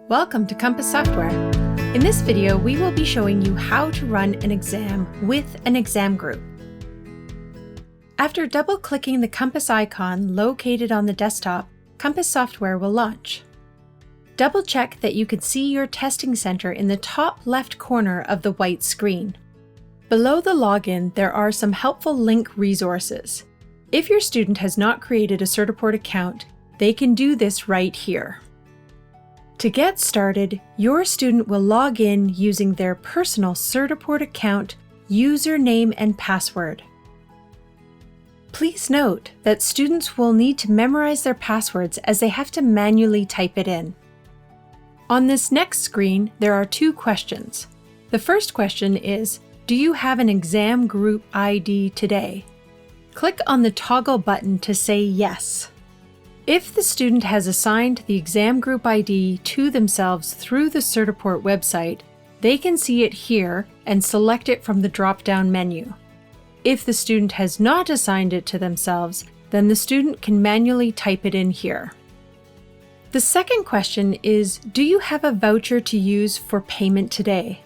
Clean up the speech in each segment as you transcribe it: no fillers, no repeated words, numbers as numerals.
Welcome to Compass Software. In this video, we will be showing you how to run an exam with an exam group. After double-clicking the Compass icon located on the desktop, Compass Software will launch. Double-check that you can see your testing center in the top left corner of the white screen. Below the login, there are some helpful link resources. If your student has not created a Certiport account, they can do this right here. To get started, your student will log in using their personal Certiport account, username, and password. Please note that students will need to memorize their passwords as they have to manually type it in. On this next screen, there are two questions. The first question is, do you have an exam group ID today? Click on the toggle button to say yes. If the student has assigned the exam group ID to themselves through the Certiport website, they can see it here and select it from the drop-down menu. If the student has not assigned it to themselves, then the student can manually type it in here. The second question is, do you have a voucher to use for payment today?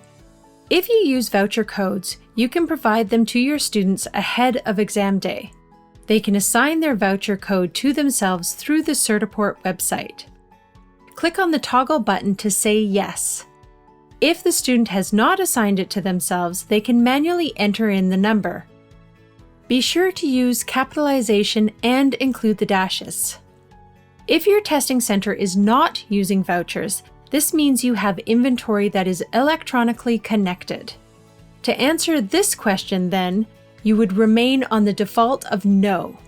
If you use voucher codes, you can provide them to your students ahead of exam day. They can assign their voucher code to themselves through the Certiport website. Click on the toggle button to say yes. If the student has not assigned it to themselves, they can manually enter in the number. Be sure to use capitalization and include the dashes. If your testing center is not using vouchers, this means you have inventory that is electronically connected. To answer this question, then, you would remain on the default of no.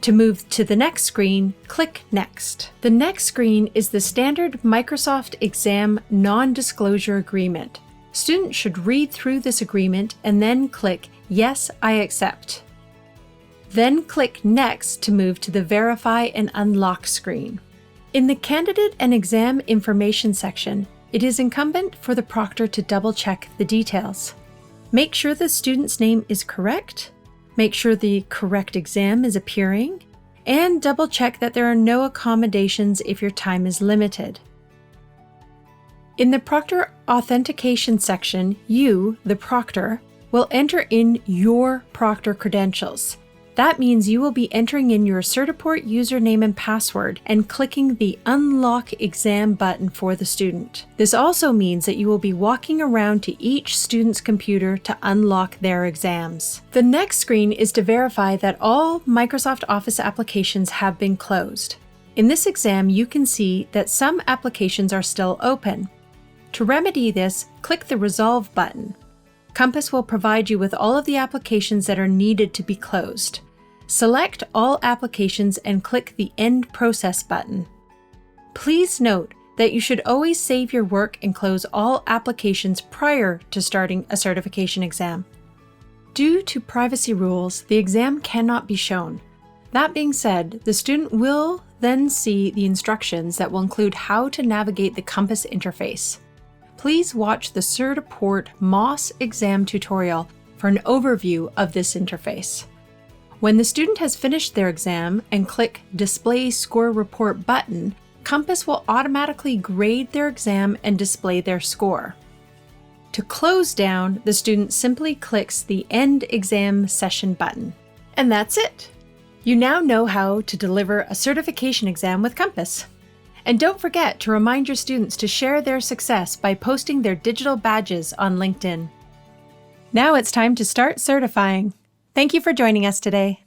To move to the next screen, click Next. The next screen is the standard Microsoft Exam Non-Disclosure Agreement. Students should read through this agreement and then click Yes, I accept. Then click Next to move to the Verify and Unlock screen. In the Candidate and Exam Information section, it is incumbent for the proctor to double-check the details. Make sure the student's name is correct, make sure the correct exam is appearing, and double-check that there are no accommodations if your time is limited. In the proctor authentication section, you, the proctor, will enter in your proctor credentials. That means you will be entering in your Certiport username and password and clicking the Unlock Exam button for the student. This also means that you will be walking around to each student's computer to unlock their exams. The next screen is to verify that all Microsoft Office applications have been closed. In this exam, you can see that some applications are still open. To remedy this, click the Resolve button. Compass will provide you with all of the applications that are needed to be closed. Select all applications and click the End Process button. Please note that you should always save your work and close all applications prior to starting a certification exam. Due to privacy rules, the exam cannot be shown. That being said, the student will then see the instructions that will include how to navigate the Compass interface. Please watch the Certiport MOS exam tutorial for an overview of this interface. When the student has finished their exam and click Display Score Report button, Compass will automatically grade their exam and display their score. To close down, the student simply clicks the End Exam Session button. And that's it! You now know how to deliver a certification exam with Compass. And don't forget to remind your students to share their success by posting their digital badges on LinkedIn. Now it's time to start certifying. Thank you for joining us today.